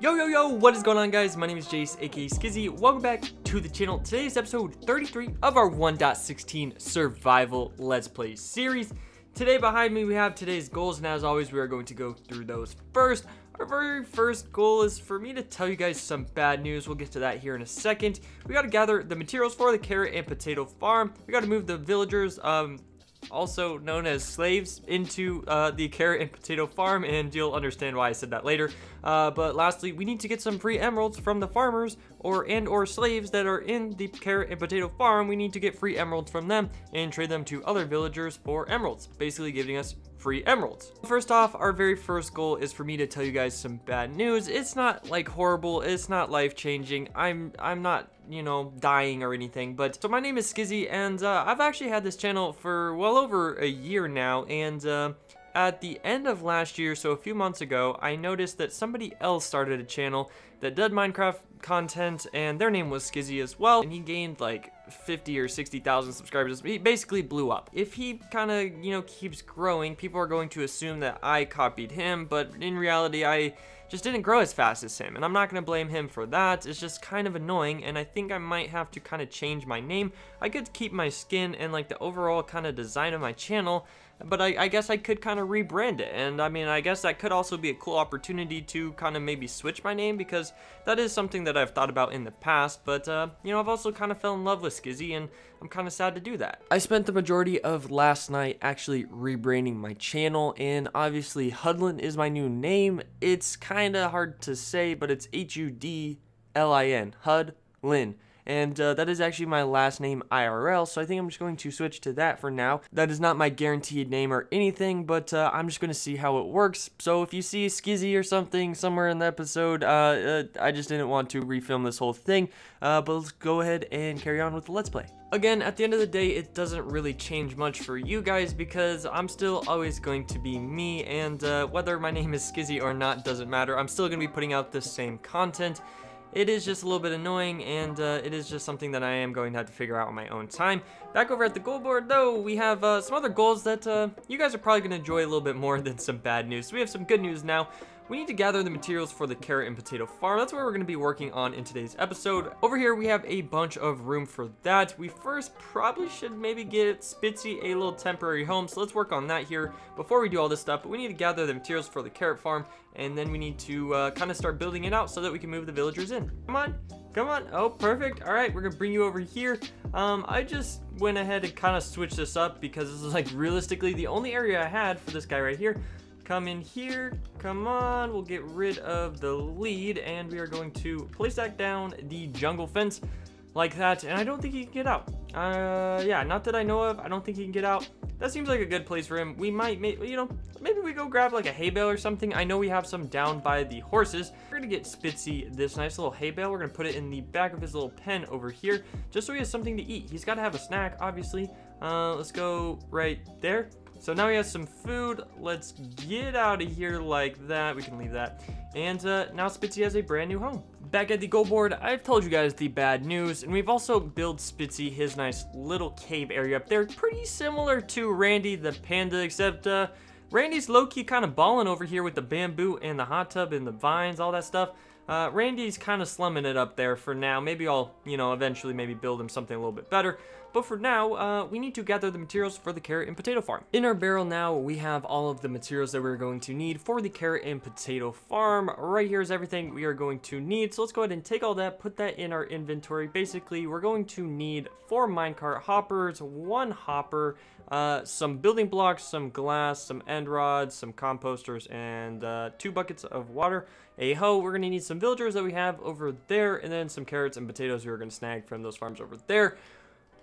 Yo, what is going on, guys? My name is Jace, aka Skizzy. Welcome back to the channel. Today is episode 33 of our 1.16 survival let's play series. Today behind me we have today's goals, and as always we are going to go through those first. Our very first goal is for me to tell you guys some bad news. We'll get to that here in a second. We got to gather the materials for the carrot and potato farm. We got to move the villagers, also known as slaves, into the carrot and potato farm, and you'll understand why I said that later. But lastly, we need to get some free emeralds from the farmers or slaves that are in the carrot and potato farm. We need to get free emeralds from them and trade them to other villagers for emeralds, basically giving us free emeralds. First off, our very first goal is for me to tell you guys some bad news. It's not like horrible, it's not life-changing. I'm not, you know, dying or anything. But so my name is Skizzy, and I've actually had this channel for well over a year now, and at the end of last year, so a few months ago, I noticed that somebody else started a channel that did Minecraft content, and their name was Skizzy as well, and he gained like 50 or 60,000 subscribers. He basically blew up. If he kind of, you know, keeps growing, people are going to assume that I copied him, but in reality, I just didn't grow as fast as him, and I'm not going to blame him for that. It's just kind of annoying, and I think I might have to kind of change my name. I could keep my skin and like the overall kind of design of my channel, but I guess I could kind of rebrand it. And I mean, I guess that could also be a cool opportunity to kind of maybe switch my name, because that is something that I've thought about in the past. But you know, I've also kind of fell in love with Skizzy, and I'm kind of sad to do that. I spent the majority of last night actually rebranding my channel, and obviously HUDLIN is my new name. It's kind of hard to say, but it's HUDLIN, HUDLIN. And that is actually my last name IRL, so I think I'm just going to switch to that for now. That is not my guaranteed name or anything, but I'm just going to see how it works. So if you see Skizzy or something somewhere in the episode, I just didn't want to refilm this whole thing, but let's go ahead and carry on with the Let's Play. Again, at the end of the day, it doesn't really change much for you guys, because I'm still always going to be me, and whether my name is Skizzy or not doesn't matter. I'm still going to be putting out the same content. It is just a little bit annoying, and it is just something that I am going to have to figure out on my own time. Back over at the goal board, though, we have some other goals that you guys are probably going to enjoy a little bit more than some bad news. So we have some good news now. We need to gather the materials for the carrot and potato farm. That's what we're going to be working on in today's episode. Over here, we have a bunch of room for that. We first probably should maybe get Spitzy a little temporary home, so let's work on that here before we do all this stuff. But we need to gather the materials for the carrot farm, and then we need to kind of start building it out so that we can move the villagers in. Come on. Oh, perfect. All right, we're going to bring you over here. I just went ahead and kind of switched this up because this is like realistically the only area I had for this guy right here. Come in here, come on, we'll get rid of the lead, and we are going to place that down the jungle fence like that, and I don't think he can get out. Yeah, not that I know of. I don't think he can get out. That seems like a good place for him. We might, you know, maybe we go grab like a hay bale or something. I know we have some down by the horses. We're gonna get Spitzy this nice little hay bale. We're gonna put it in the back of his little pen over here, just so he has something to eat. He's gotta have a snack, obviously. Let's go right there. So now he has some food. Let's get out of here like that. We can leave that. And now Spitzy has a brand new home. Back at the goal board, I've told you guys the bad news, and we've also built Spitzy his nice little cave area up there. Pretty similar to Randy the panda, except Randy's low-key kind of balling over here with the bamboo and the hot tub and the vines, all that stuff. Randy's kind of slumming it up there for now. Maybe I'll, you know, eventually maybe build him something a little bit better. But for now, we need to gather the materials for the carrot and potato farm. In our barrel now, we have all of the materials that we're going to need for the carrot and potato farm. Right here is everything we are going to need. So let's go ahead and take all that, put that in our inventory. Basically, we're going to need 4 minecart hoppers, 1 hopper, some building blocks, some glass, some end rods, some composters, and 2 buckets of water, a hoe. We're going to need some villagers that we have over there, and then some carrots and potatoes we're going to snag from those farms over there.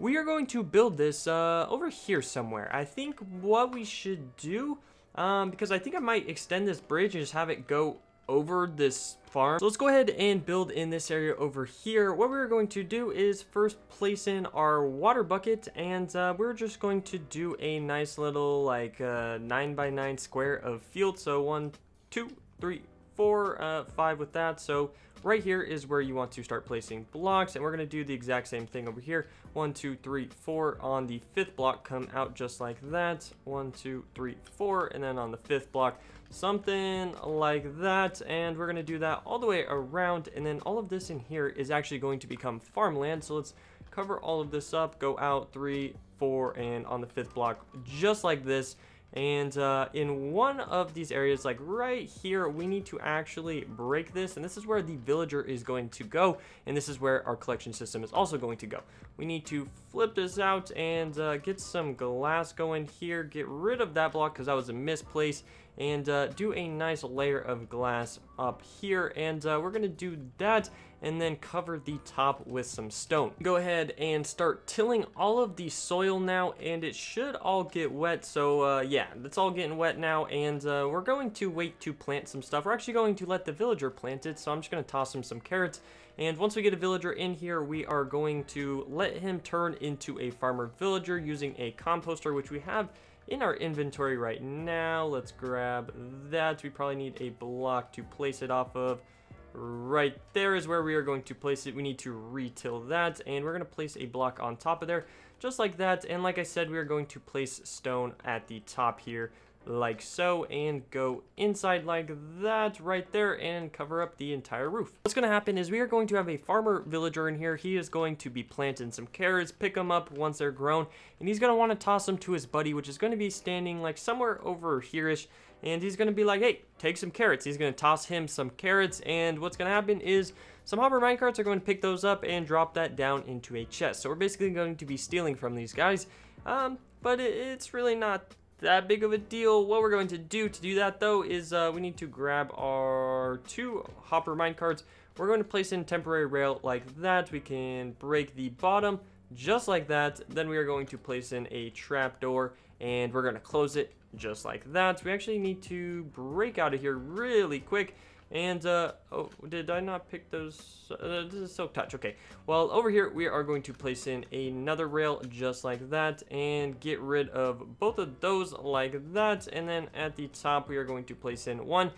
We are going to build this over here somewhere. I think what we should do, because I think I might extend this bridge and just have it go over this farm. So let's go ahead and build in this area over here. What we're going to do is first place in our water bucket, and we're just going to do a nice little like 9x9 square of field. So 1, 2, 3, 4, 5 with that. So right here is where you want to start placing blocks, and we're going to do the exact same thing over here. 1, 2, 3, 4 on the 5th block, come out just like that. 1, 2, 3, 4, and then on the 5th block something like that, and we're going to do that all the way around, and then all of this in here is actually going to become farmland. So let's cover all of this up, go out 3, 4, and on the 5th block, just like this. And in one of these areas, like right here, we need to actually break this, and this is where the villager is going to go, and this is where our collection system is also going to go. We need to flip this out and get some glass going here, get rid of that block because that was a misplace, and do a nice layer of glass up here, and we're going to do that and then cover the top with some stone. Go ahead and start tilling all of the soil now, and it should all get wet. So yeah, it's all getting wet now, and we're going to wait to plant some stuff. We're actually going to let the villager plant it, so I'm just going to toss him some carrots. And once we get a villager in here, we are going to let him turn into a farmer villager using a composter, which we have in our inventory right now. Let's grab that. We probably need a block to place it off of. Right there is where we are going to place it. We need to retill that, and we're going to place a block on top of there, just like that. And like I said, we are going to place stone at the top here, like so, and go inside like that right there and cover up the entire roof. What's going to happen is we are going to have a farmer villager in here. He is going to be planting some carrots, pick them up once they're grown, and he's going to want to toss them to his buddy, which is going to be standing like somewhere over here-ish. And he's going to be like, hey, take some carrots. He's going to toss him some carrots, and what's going to happen is some hopper minecarts are going to pick those up and drop that down into a chest. So we're basically going to be stealing from these guys, but it's really not that big of a deal. What we're going to do that, though, is we need to grab our 2 hopper minecarts. We're going to place in temporary rail like that. We can break the bottom just like that. Then we are going to place in a trapdoor, and we're going to close it just like that. So we actually need to break out of here really quick. And oh, did I not pick those? This is silk touch. Okay, well, over here we are going to place in another rail just like that and get rid of both of those like that. And then at the top we are going to place in one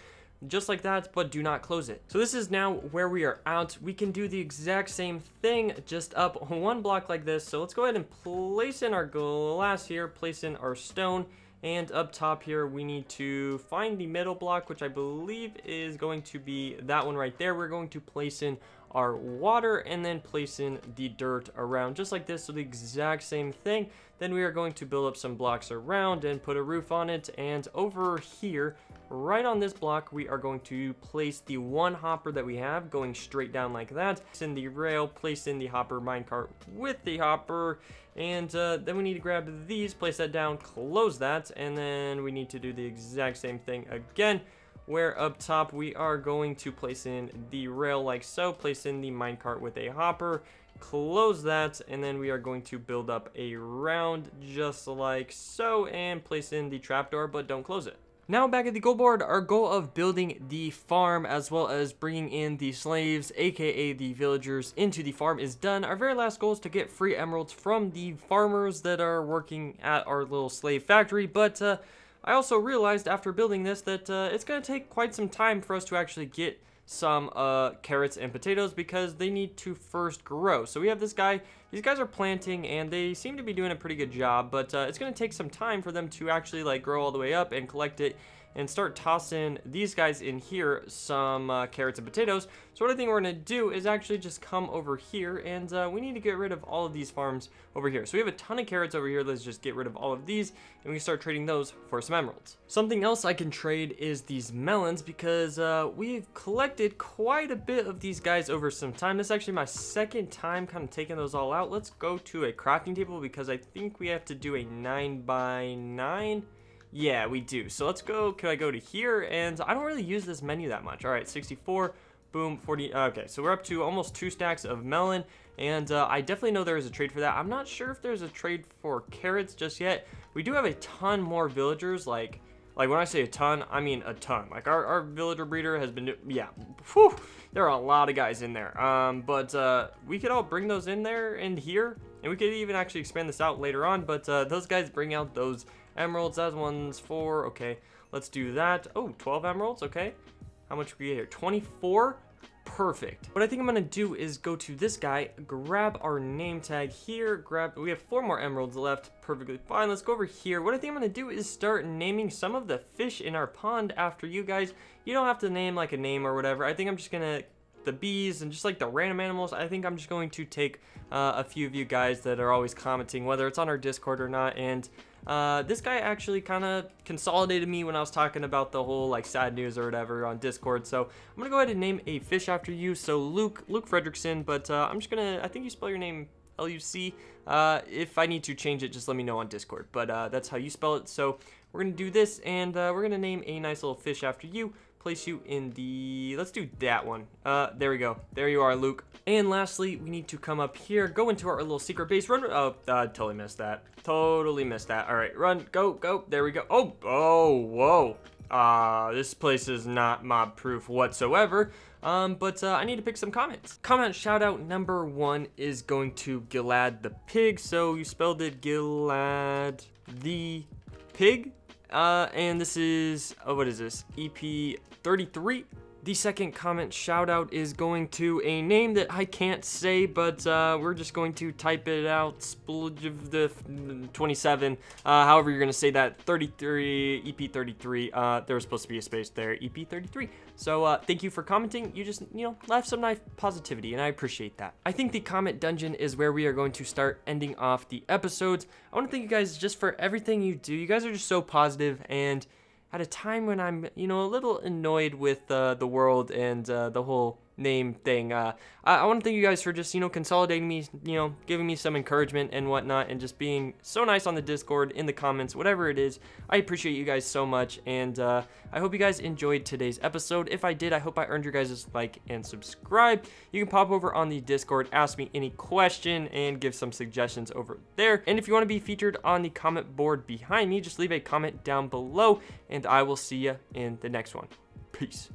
just like that, but do not close it. So this is now where we are out. We can do the exact same thing, just up 1 block like this. So let's go ahead and place in our glass here, place in our stone, and up top here we need to find the middle block, which I believe is going to be that one right there. We're going to place in our water and then place in the dirt around just like this. So the exact same thing. Then we are going to build up some blocks around and put a roof on it, and over here right on this block we are going to place the 1 hopper that we have going straight down like that. Place in the rail, place in the hopper minecart with the hopper, and then we need to grab these, place that down, close that, and then we need to do the exact same thing again, where up top we are going to place in the rail like so, place in the minecart with a hopper, close that, and then we are going to build up a round just like so and place in the trapdoor, but don't close it. Now back at the goal board, our goal of building the farm as well as bringing in the slaves, aka the villagers, into the farm is done. Our very last goal is to get free emeralds from the farmers that are working at our little slave factory, but I also realized after building this that it's going to take quite some time for us to actually get some carrots and potatoes because they need to first grow. So we have this guy, these guys are planting and they seem to be doing a pretty good job, but it's going to take some time for them to actually like grow all the way up and collect it and start tossing these guys in here some carrots and potatoes. So what I think we're going to do is actually just come over here, and we need to get rid of all of these farms over here. So we have a ton of carrots over here. Let's just get rid of all of these and we can start trading those for some emeralds. Something else I can trade is these melons because we've collected quite a bit of these guys over some time. This is actually my 2nd time kind of taking those all out. Let's go to a crafting table because I think we have to do a 9x9. Yeah, we do. So let's go. Can I go to here? And I don't really use this menu that much. All right, 64, boom, 40. Okay, so we're up to almost 2 stacks of melon. And I definitely know there is a trade for that. I'm not sure if there's a trade for carrots just yet. We do have a ton more villagers. Like when I say a ton, I mean a ton. Like our villager breeder has been, yeah, whew, there are a lot of guys in there. But we could all bring those in there and here. And we could even actually expand this out later on. But those guys bring out those emeralds. That one's 4. Okay, let's do that. Oh, 12 emeralds. Okay, how much we get here? 24 Perfect. What I think I'm gonna do is go to this guy, grab our name tag here, we have 4 more emeralds left, perfectly fine. Let's go over here. What I think I'm gonna do is start naming some of the fish in our pond after you guys. You don't have to name like a name or whatever. I think I'm just gonna, the bees and just like the random animals, I think I'm just going to take a few of you guys that are always commenting, whether it's on our Discord or not. And this guy actually kind of consolidated me when I was talking about the whole like sad news or whatever on Discord. So I'm gonna go ahead and name a fish after you. So Luke Fredrickson, but I'm just gonna, I think you spell your name L-U-C. If I need to change it, just let me know on Discord, but that's how you spell it. So we're gonna do this, and we're gonna name a nice little fish after you. Place you in the, let's do that one. There we go. There you are, Luke. And lastly, we need to come up here, go into our little secret base, run. Oh, totally missed that. Totally missed that. All right, run, go. There we go. Oh, whoa. This place is not mob proof whatsoever. But I need to pick some comments. Comment shout out number 1 is going to Gilad the Pig. So you spelled it Gilad the Pig. And this is, what is this? EP 33. The second comment shout out is going to a name that I can't say, but we're just going to type it out. Spludge of the 27. However you're going to say that. 33, EP 33. There was supposed to be a space there. EP 33. So thank you for commenting. You just, left some nice positivity, and I appreciate that. I think the comment dungeon is where we are going to start ending off the episodes. I want to thank you guys just for everything you do. You guys are just so positive, and at a time when I'm, a little annoyed with the world and the whole name thing, I want to thank you guys for just, consolidating me, giving me some encouragement and whatnot, and just being so nice on the Discord, in the comments, whatever it is. I appreciate you guys so much, and I hope you guys enjoyed today's episode. If I did, I hope I earned your guys' like and subscribe. You can pop over on the Discord, ask me any question, and give some suggestions over there. And if you want to be featured on the comment board behind me, just leave a comment down below, and I will see you in the next one. Peace.